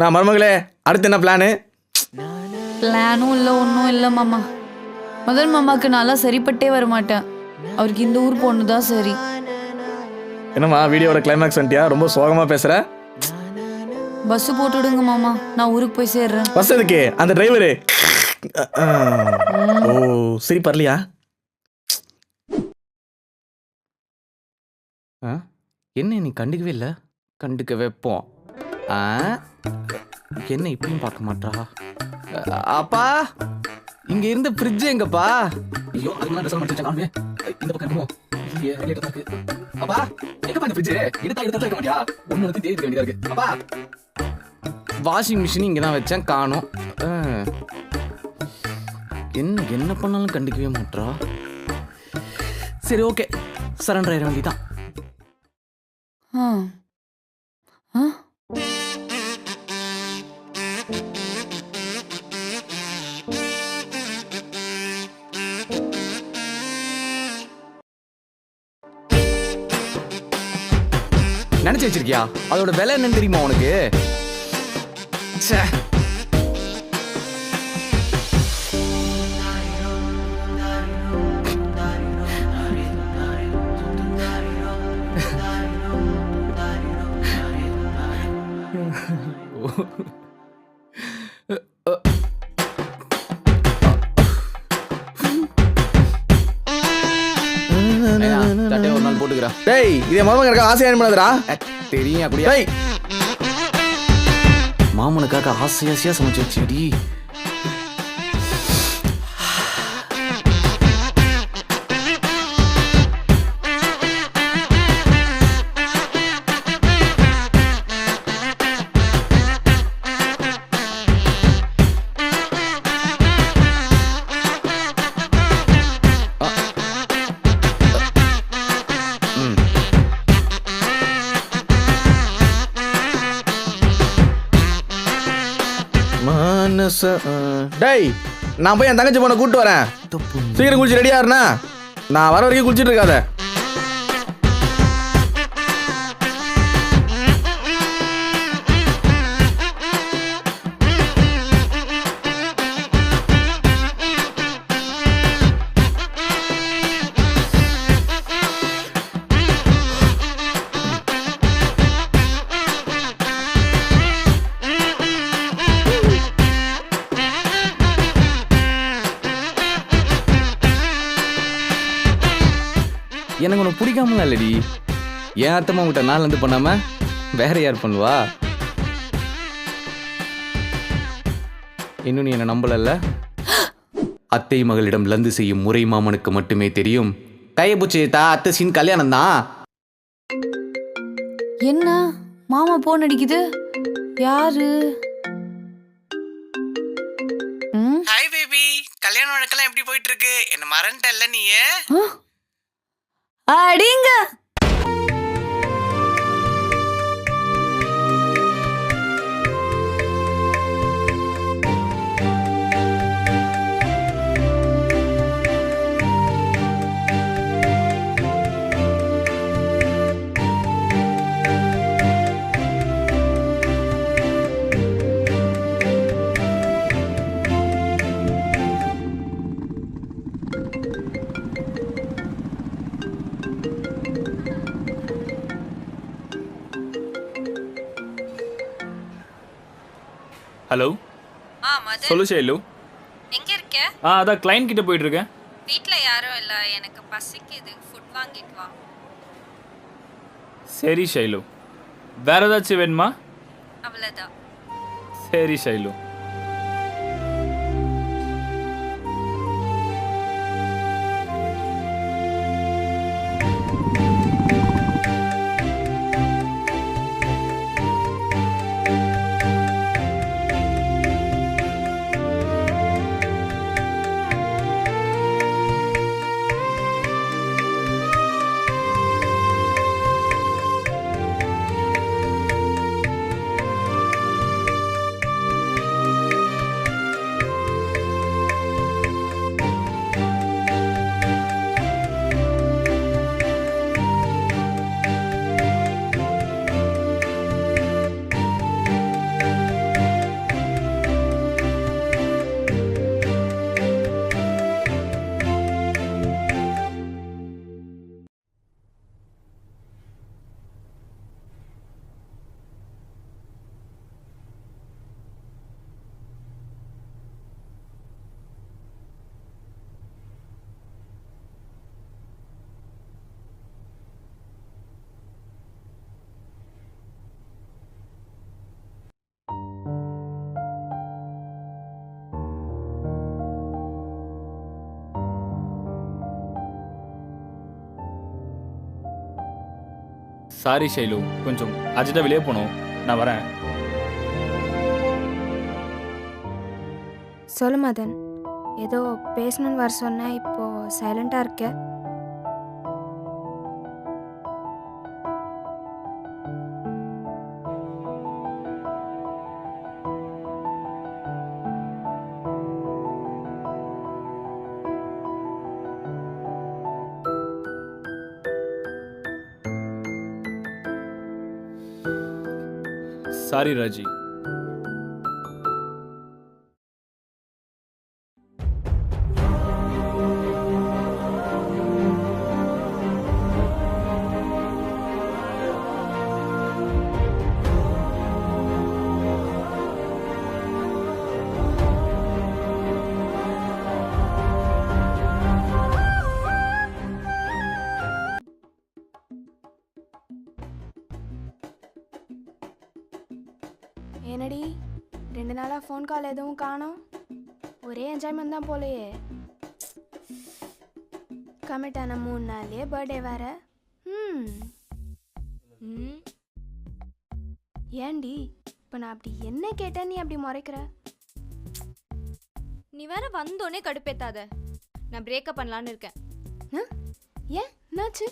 நான் மருமகளே, அடுத்து என்ன பிளானு? பிளானும் இல்லை, ஒன்றும் இல்லை மாமா. முதல் மாமாவுக்கு நான்லாம் சரிப்பட்டே வர மாட்டேன். அவருக்கு இந்த ஊர் பொண்ணு தான் சரி. என்னம்மா வீடியோட கிளைமேக்ஸ் வந்துட்டியா? ரொம்ப சோகமாக பேசுகிற. பஸ் போட்டு விடுங்க மாமா, நான் ஊருக்கு போய் சேர்றேன். பஸ் எதுக்கு? அந்த டிரைவரு. ஓ சரி, பரலையா? என்ன நீ கண்டுக்கவே இல்லை? கண்டுக்க வைப்போம். என்ன இப்படியும் பார்க்க மாட்டா? அப்பா, இங்க இருந்த ஃப்ரிட்ஜ் எங்கப்பா? ஐயோ, அதுக்குலாம் ரிசர்வ் பண்ணி வச்சாங்க. இந்த பக்கம் இருக்குமோ? அப்பா, எங்கப்பா இந்த ஃப்ரிட்ஜ்? எடுத்தா இருக்க மாட்டியா? ஒண்ணு வந்து தேடி வேண்டியதா இருக்கு. அப்பா, வாஷிங் மிஷின் இங்க தான் வச்சேன், காணோம். என்ன பண்ணாலும் கண்டுக்கவே மாட்டா. சரி ஓகே, சரண்டர் ஆயிட வேண்டியதான். ஆ ஆ நினைச்சு வச்சிருக்கியா? அதோட விலை என்னன்னு தெரியுமா உனக்கு? ச்சே. ஒரு நாள் போட்டுக்கிறா. டேய், இதே மாமன் இருக்க ஆசையா பண்ணாதடா. தெரியும் அப்படியே. டேய், மாமனுக்காக ஆசையா சமைச்சு வச்சுடி. டேய், நான் போய் என் தங்கச்சி பொண்ணை கூப்பிட்டு வரேன். சீக்கிரம் குளிச்சு ரெடியா இருண்ணா. நான் வர வரைக்கும் குளிச்சுட்டு இருக்காத. எனக்கு உனக்கு பிடிக்காமலாம் இல்லடி. என் அத்தம்மா உங்கள்கிட்ட நாள் வந்து பண்ணாம வேற யார் பண்ணுவா? இன்னும் நீ என்ன நம்பலல்ல? அத்தை மகளிடம் லந்து செய்யும் முறை மாமனுக்கு மட்டுமே தெரியும். கையை பூச்சிட்டா அத்தை சீன் கல்யாணம் தான். என்ன மாமா போன் அடிக்குது? யாரு? ஹாய் பேபி, கல்யாண வழக்கெல்லாம் எப்படி போயிட்டு இருக்கு? என்ன மறந்துட்டல்ல நீ? அடிங்க. ஹலோ, சொல்லு ஷைலு. எங்க இருக்க? அதான் கிளைண்ட் கிட்ட போயிட்டு இருக்கேன். வீட்ல யாரும் இல்ல, எனக்கு பசிக்குது, ஃபுட் வாங்கிட்டு வா. சரி ஷைலு, வேற ஏதாச்சும் வேணுமா? அவ்வளவுதான். சரி ஷைலு. சாரி ஷைலு, கொஞ்சம் அர்ஜென்ட்டாக வெளியே போகணும். நான் வரேன். சொல்லு மதன், ஏதோ பேசணும்னு வர சொன்ன, இப்போ சைலண்டா இருக்க. சாரி ராஜி. என்னடி 2 நாளா ஃபோன் கால் எதுவும் காணோம்? ஒரே என்ஜாய்மெண்ட் தான் போலையே. கமிட் ஆன 3 நாள்லயே பர்த்டே வேற. ஏண்டி இப்போ நான் அப்படி என்ன கேட்டேன் நீ அப்படி முறைக்கிற? நீ வேற வந்தோடனே கடுப்பேத்தாத. நான் பிரேக்கப் பண்ணலான்னு இருக்கேன். ஏன் என்னாச்சு?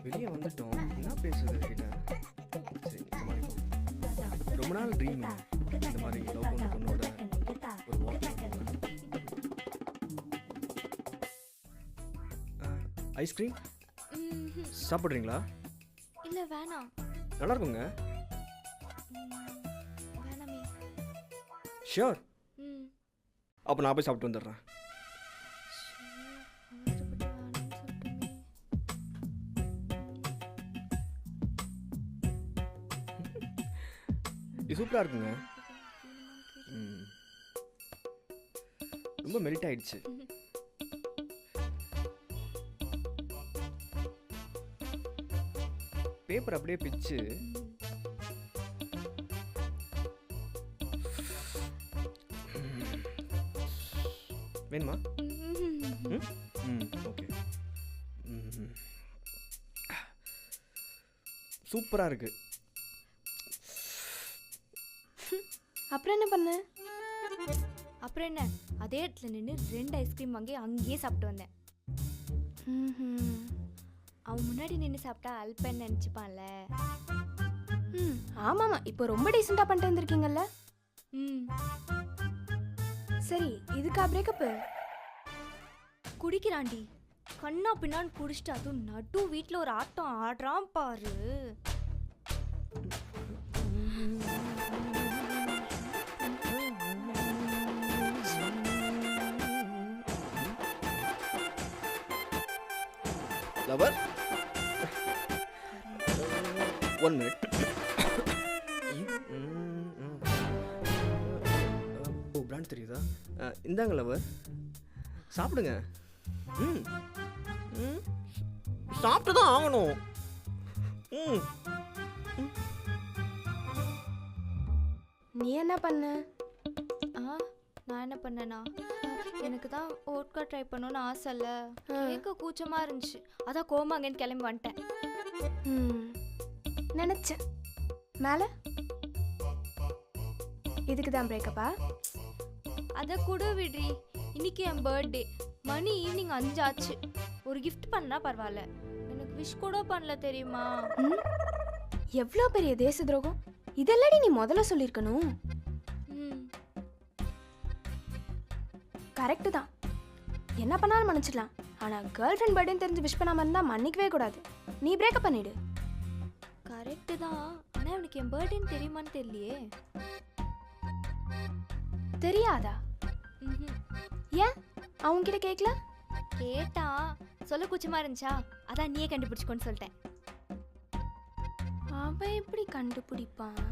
வெளியே வந்துட்டோம், என்ன பேசுறது கிட்ட? சரி, சமாளிப்போம். ரொம்ப நாள் ட்ரீம் இந்த மாதிரி லவ் பண்ண பொண்ணோட ஒரு வாக்கிங். ஐஸ்கிரீம் சாப்பிட்றீங்களா? இல்ல வேணாம். நல்லா இருக்குங்க. வேணாமே. ஷியோர். அப்போ நான் போய் சாப்பிட்டு வந்துடுறேன். இது சூப்பராக இருக்குங்க. ரொம்ப மெல்ட் ஆயிடுச்சு. பேப்பர் அப்படியே பிச்சு வேணுமா? ஓகே. சூப்பராக இருக்கு. அப்புறம் என்ன பண்ண? அப்புறம் என்ன, அதே இடத்துல நின்று 2 ஐஸ்கிரீம் வாங்கி அங்கேயே சாப்பிட்டு வந்தேன். அவன் முன்னாடி நின்று சாப்பிட்டா அல்பன்னு நினச்சிப்பான்ல. ஆமாம்மா, இப்போ ரொம்ப டீசெண்டாக பண்ணிட்டு வந்திருக்கீங்கல்ல. சரி, இதுக்கா பிரேக்கப்பு? குடிக்கிறான்டி, கண்ணா பின்னான்னு குடிச்சிட்டு அதுவும் நடு வீட்டில் ஒரு ஆட்டம் ஆடுறான் பாரு. Lower 1 minute. ஓ, பிராண்ட் தெரியுதா? இந்தாங்க லவர், சாப்பிடுங்க. சாப்பிட்டு தான் ஆகணும். நீ என்ன பண்ண? நான் என்ன பண்ணேனா, எனக்கு தான் ஓட்கா ட்ரை பண்ணணும்னு ஆசை இல்லை. கேட்க கூச்சமாக இருந்துச்சு, அதான் கோமாங்கன்னு கிளம்பி வந்துட்டேன். நினச்சேன். மேலே இதுக்கு தான் பிரேக்கப்பா? அதை கூட விட்ரி, இன்னைக்கு என் பர்த்டே. மணி ஈவினிங் 5 ஆச்சு. ஒரு கிஃப்ட் பண்ணா பரவாயில்ல, எனக்கு விஷ் கூட பண்ணல தெரியுமா? எவ்வளோ பெரிய தேச துரோகம்! இதெல்லாடி நீ முதல்ல சொல்லியிருக்கணும். கரெக்டு தான், என்ன பண்ணாலும் மன்னிச்சிடலாம். ஆனால் கேர்ள் ஃப்ரெண்ட் பர்த்டேன்னு தெரிஞ்சு விஷ் பண்ணாமல் இருந்தால் மன்னிக்கவே கூடாது. நீ பிரேக்கப் பண்ணிடு. கரெக்டு தான், ஆனால் எனக்கு என் பர்த்டேன்னு தெரியுமான்னு தெரியலையே. தெரியாதா? ஏன் அவங்ககிட்ட கேட்கல? கேட்டா சொல்ல கூச்சமாக இருந்துச்சா, அதான் நீயே கண்டுபிடிச்சிக்கோன்னு சொல்லிட்டேன். அவன் எப்படி கண்டுபிடிப்பான்?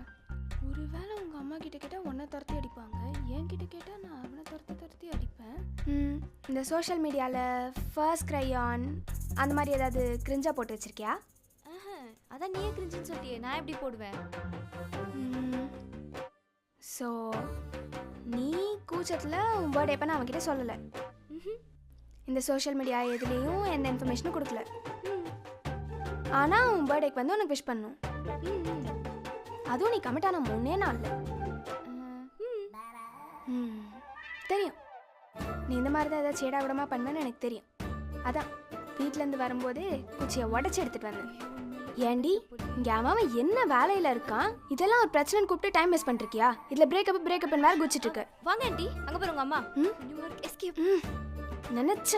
ஒருவேளை உங்க அம்மா கிட்ட கேட்டால் உன்னை துரத்தி அடிப்பாங்க, என்கிட்ட கேட்டால் நான் அவனை துரத்தி அடிப்பேன். இந்த சோஷியல் மீடியாவில் ஃபர்ஸ்ட் க்ரையான் அந்த மாதிரி ஏதாவது கிரிஞ்சா போட்டு வச்சிருக்கியா? அதான் நீயே கிரிஞ்சுன்னு சொல்லிட்டியே, நான் எப்படி போடுவேன்? ஸோ நீ கூச்சத்தில் உன் பர்த்டே எப்போ நான் அவன்கிட்ட சொல்லலை. இந்த சோஷியல் மீடியா எதுலேயும் எந்த இன்ஃபர்மேஷனும் கொடுக்கல. ஆனால் உன் பர்த்டேக்கு வந்து உனக்கு விஷ் பண்ணணும். அதுவும் நீ கமிட் ஆன 3 நாளில். தெரியும் நீ இந்த மாதிரி தான் ஏதாவது சேடா விடமா பண்ணுவேன்னு எனக்கு தெரியும். அதான் வீட்டிலேருந்து வரும்போது குச்சியை உடச்சி எடுத்துட்டு வந்தேன். ஏண்டி இங்கே அவன் என்ன வேலையில் இருக்கான், இதெல்லாம் ஒரு பிரச்சனைன்னு கூப்பிட்டு டைம் வேஸ்ட் பண்ணிருக்கியா? இதில் பிரேக்கப் வேறு குச்சிட்டு இருக்க. வாங்க ஆண்டி, அங்கே பாருங்க அம்மா. நினைச்ச